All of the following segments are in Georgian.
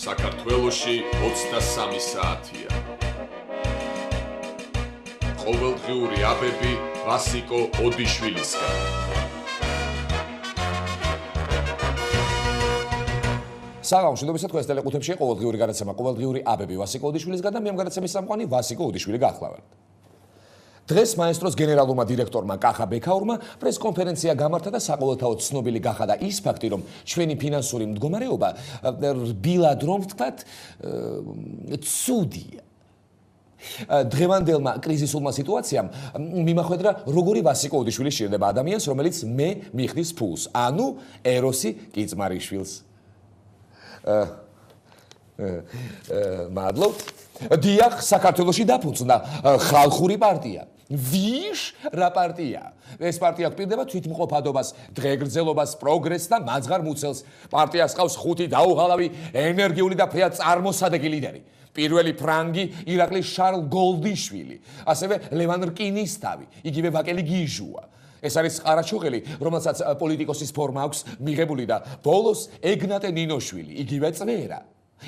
საქართველოში 23 საათია. ყოველდღიური აბები ვასიკო ოდიშვილისგან. საღამოშიდობისა თქვენს ტელეკუთებში ყოველდღიური გადაცემა ყოველდღიური აბები ვასიკო ოდიშვილისგან და მე ამ გადაცემის სამყარო ვასიკო ოდიშვილი გახლავართ. დღეს მაესტროს გენერალურმა დირექტორმა კახა ბექაურმა პრესკონფერენცია გამართა და საყოველთაოდ ცნობილი გახადა ის ფაქტი, რომ ჩვენი ფინანსური მდგომარეობა რბილად რომ ვთქვათ, ცუდია. დღევანდელმა კრიზისულმა სიტუაციამ მიმახვედრა როგორი ვასიკო ოდიშვილი სჭირდება ადამიანს, რომელიც მე მიხდის ფულს, ანუ ეროსი კიწმარიშვილს. მადლობთ. დიახ, საქართველოში დაფუძნდა ხალხური პარტია. ვიშ რა პარტია? ეს პარტია გვპირდება თვითმყოფადობას, დღეგრძელობას, პროგრესს და მაძღარ მუცელს. პარტიას ყავს 5 დაუღალავი, ენერგიული და ფრიად წარმოსადეგი ლიდერი. პირველი ფრანგი ირაკლი შარლ გოლდიშვილი, ასევე ლევან რკინისთავი, იგივე ვაკელი გიჟუა. ეს არის ყარაჩოღელი, რომელსაც პოლიტიკოსის ფორმა აქვს მიღებული და ბოლოს ეგნატე ნინოშვილი, იგივე წვერა.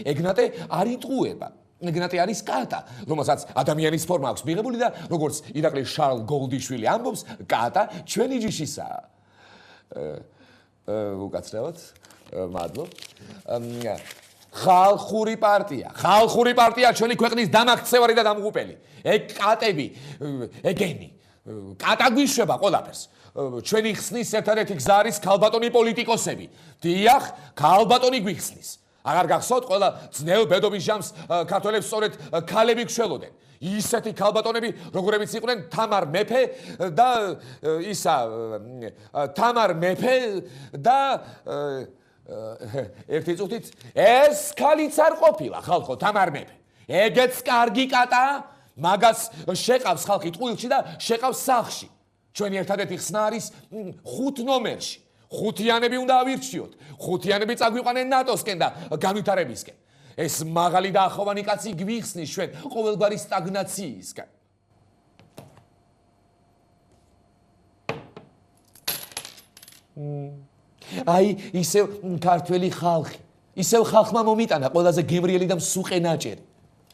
ეგნატე არ იტყუება. ეგნატე არის კატა, რომელსაც ადამიანის ფორმა აქვს მიღებული და როგორც ირაკლი შარლ გოლდიშვილი ამბობს, კატა ჩვენი ჯიშისაა. უკაცრავად, მადლობ. ხალხური პარტია ჩვენი ქვეყნის დამაქცევარი და დამღუპელი. ეგ კატები, ეგენი. კატა გვიშვება ყველაფერს. ჩვენი ხსნის ერთადერთი გზა არის ქალბატონი პოლიტიკოსები. დიახ, ქალბატონი გვიხსნის. აღარ გახსოვთ ყველა ძნელ ბედობის ჟამს ქართველებს სწორედ ქალები გშველოდნენ. ისეთი ქალბატონები, როგორებიც იყვნენ თამარ მეფე და თამარ მეფე და ერთი წუთით ეს ქალიც არ ყოფილა ხალხო თამარ მეფე. ეგეც კარგი კატაა, მაგას შეყავს ხალხი ტყუილში და შეყავს სახლში. ჩვენი ერთადერთი ხსნა არის 5 ნომერში. ხუთიანები უნდა ავირჩიოთ. ხუთიანები წაგვიყვანენ ნატოსკენ და განვითარებისკენ. ეს მაღალი და ახოვანი კაცი გვიხსნის ჩვენ ყოველგვარი სტაგნაციისგან. აი, ისევ ქართველი ხალხი. ისევ ხალხმა მომიტანა ყველაზე გემრიელი და მსუყენაჭერი.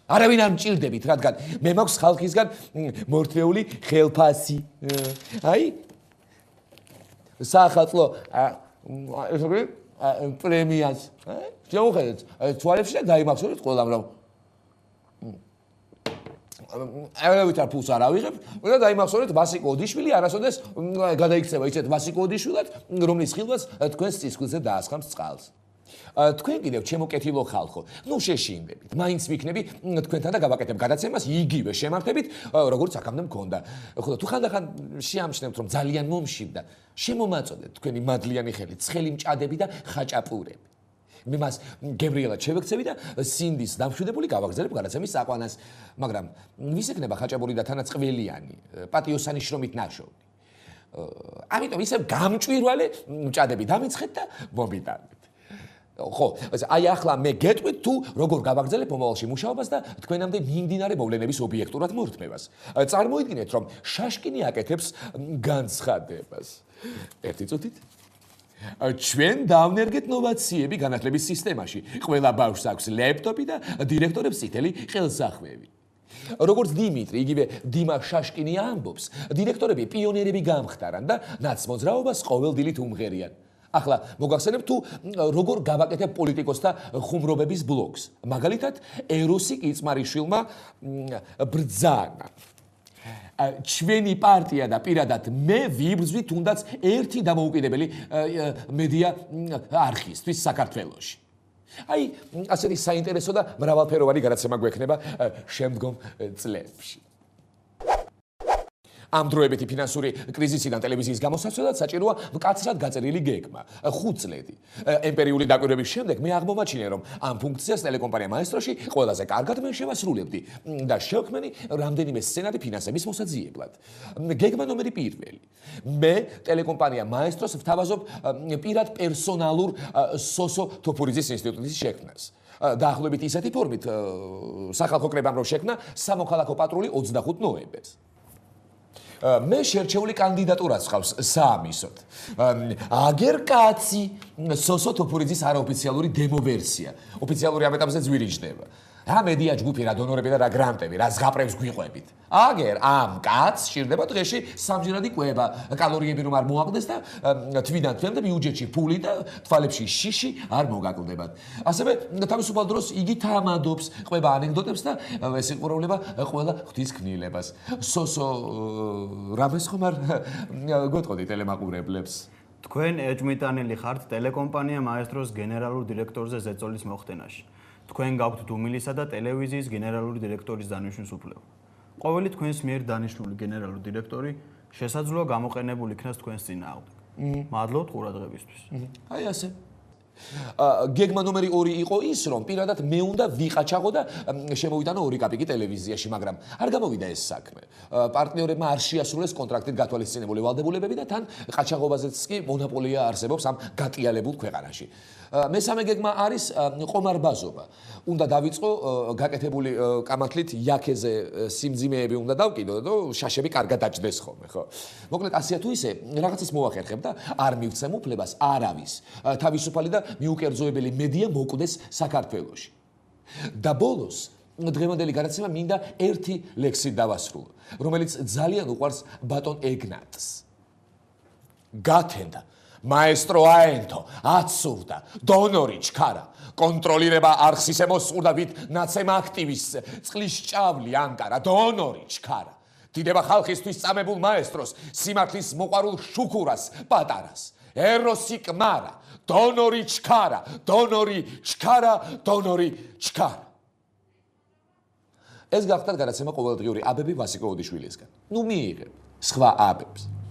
არავინ არ მჭირდებით, რადგან მე მაქვს ხალხისგან მორთვეული ხელფასი. აი სახალხო პრემიას შევხედეთ თვალებში და დაიმახსოვრეთ ყველამ რომ არავითარ ფულს არ ავიღებ და დაიმახსოვრეთ ვასიკო ოდიშვილი არასოდეს გადაიქცევა ისეთ ვასიკო ოდიშვილად რომლის ხილვას თქვენს წისქვილზე დაასხამს წყალს. თქვენ კიდევ ჩემო კეთილო ხალხო, ნუ შეშინდებით. მაინც ვიქნები თქვენთან და გავაკეთებ გადაცემას იგივე შემართებით, როგორც აქამდე მქონდა. ხო, თუ ხანდახან შეამჩნევთ, რომ ძალიან მომშივდა, შემომაწოდეთ თქვენი მადლიანი ხელი, ცხელი მჭადები და ხაჭაპურები. მე მას გემრიელად შევექცევი და სინდის დამშვიდებული გავაგზავნებ გადაცემის საყვანას, მაგრამ ვის ექნება ხაჭაპური და თანაც ყველიანი, პატიოსანი შრომით ნაშოვნი. ამიტომ ისევ გამჭვირვალე მჭადები დამიცხეთ და მომიტანეთ. ხო, აი ახლა მე გეტყვით თუ როგორ გავაგრძელებ მომავალში მუშაობას და თქვენამდე მიმდინარე მოვლენების ობიექტურად მორთმევას. წარმოიდგინეთ, რომ შაშკინი აკეთებს განცხადებას. ერთი წუთით. ჩვენ დავნერგეთ ნოვაციები განათლების სისტემაში. ყველა ბავშვს აქვს ლეპტოპი და დირექტორებს წითელი ხელსახვევი. როგორც დიმიტრი, იგივე დიმა შაშკინი ამბობს, დირექტორები პიონერები გამხდარან და ნაცმოძრაობას ყოველდილით უმღერიან. ახლა მოგახსენებ თუ როგორ გავაკეთებ პოლიტიკოსთა ხუმრობების ბლოგს. მაგალითად, ეროსი კიწმარიშვილმა ბრძანა. ჩვენი პარტია და პირადად მე ვიბრძვით თუნდაც ერთი დამოუკიდებელი მედია არქივისთვის საქართველოში. აი, ასეთი საინტერესო და მრავალფეროვანი გადაცემა გვექნება შემდგომ წლებში. ამ დროებითი ფინანსური კრიზისიდან ტელევიზიის გამოსაცვლელად საჭიროა მკაცრად გაწერილი გეგმა, 5 წლები. ემპერიული დაკვირვების შემდეგ მე აღმომაჩინე, რომ ამ ფუნქციას ტელეკომპანია მაესტროში ყველაზე კარგად მე შევასრულებდი და შევქმნი რამდენიმე სცენარი ფინანსების მოსაძიებლად. გეგმა ნომერი 1. მე ტელეკომპანია მაესტროს ვთავაზობ პირად პერსონალურ სოსო თოფურიძის ინსტიტუტის შექმნას. დაახლოებით ისეთი ფორმით სახალხო კრებამ რო შექმნა სამოქალაქო პატრული 25 ნოემბერს. მე შერჩეული კანდიდატურაც ხავს საამისოდ. აგერ კაცი სოსო თოფურიძის არაოფიციალური დემო ვერსია. ოფიციალური ამ ეტაპზე ძვირიჯდება. რა მედია ჯგუფი, რა დონორები და რა გრანტები, რა ზღაპრებს გვიყვებით. აგერ ამ კაცს სჭირდება დღეში სამჯერადი კვება, კალორიები რომ არ მოაკლდეს და თვიდან თვემდე ბიუჯეტში ფული და თვალებში შიში არ მოგაკლდებათ. ასევე თავისუფალ დროს იგი თამადობს, ყვება ანეკდოტებს და ეს იყურებლება ყველა ღვთისმკნილებას. სოსო რამეს ხომ არ გვეტყოდი ტელემაყურებლებს? თქვენ ეჭმიტანილი ხართ ტელეკომპანია მაესტროს გენერალურ დირექტორზე ზეწოლის მოხდენაში. თქვენ გაქვთ დუმილისა და ტელევიზიის გენერალური დირექტორის დანიშვნის უფლება. ყოველი თქვენს მიერ დანიშნული გენერალური დირექტორი შესაძლოა გამოყენებული იქნას თქვენს წინააღმდეგ. მადლობთ ყურადღებისთვის. აი ასე. გეგმა ნომერი 2 იყო ის, რომ პირადად მე უნდა ვიყაჩაღო და შემოვიტანო 2 კაპიკი ტელევიზიაში, მაგრამ არ გამოვიდა ეს საქმე. პარტნიორებმა არ შეასრულეს კონტრაქტით გათვალისწინებული ვალდებულებები და თან ყაჩაღობაზეც კი მონოპოლია არსებობს ამ გატიალებულ ქვეყანაში. მესამე გეგმა არის ყომარბაზობა. უნდა დავიწყო გაკეთებული კამათლით იაქეზე სიმძიმეები უნდა დავკიდო და შაშები კარგად დაჭდეს ხოლმე, ხო? მოკლედ ასეა თუ ისე, რაღაცას მოახერხებ და არ მივცემ უფლებას არავის. თავისუფალი და მიუკერძოებელი მედია მოკვდეს საქართველოში. და ბოლოს დღევანდელი გადაცემა მინდა ერთი ლექსით დავასრულო, რომელიც ძალიან უყვარს ბატონ ეგნატს. გათენდა მაესტრო აენთო, აცურდა, დონორი ჩქარა, კონტროლირება არხის ემოსყურდა ვით ნაცემა აქტივისტს, წყლის ჭავლი ანკარა, დონორი ჩქარა. დიდება ხალხისთვის წამებულ მაესტროს, სიმართლის მოყვარულ შუქურას, პატარას, ეროსი კმარა, დონორი ჩქარა, დონორი ჩქარა, დონორი ჩქარა. ეს გახდათ გადაცემა ყოველდღიური აბები ვასიკო ოდიშვილისგან. ნუ მიიღებ სხვა აბებს.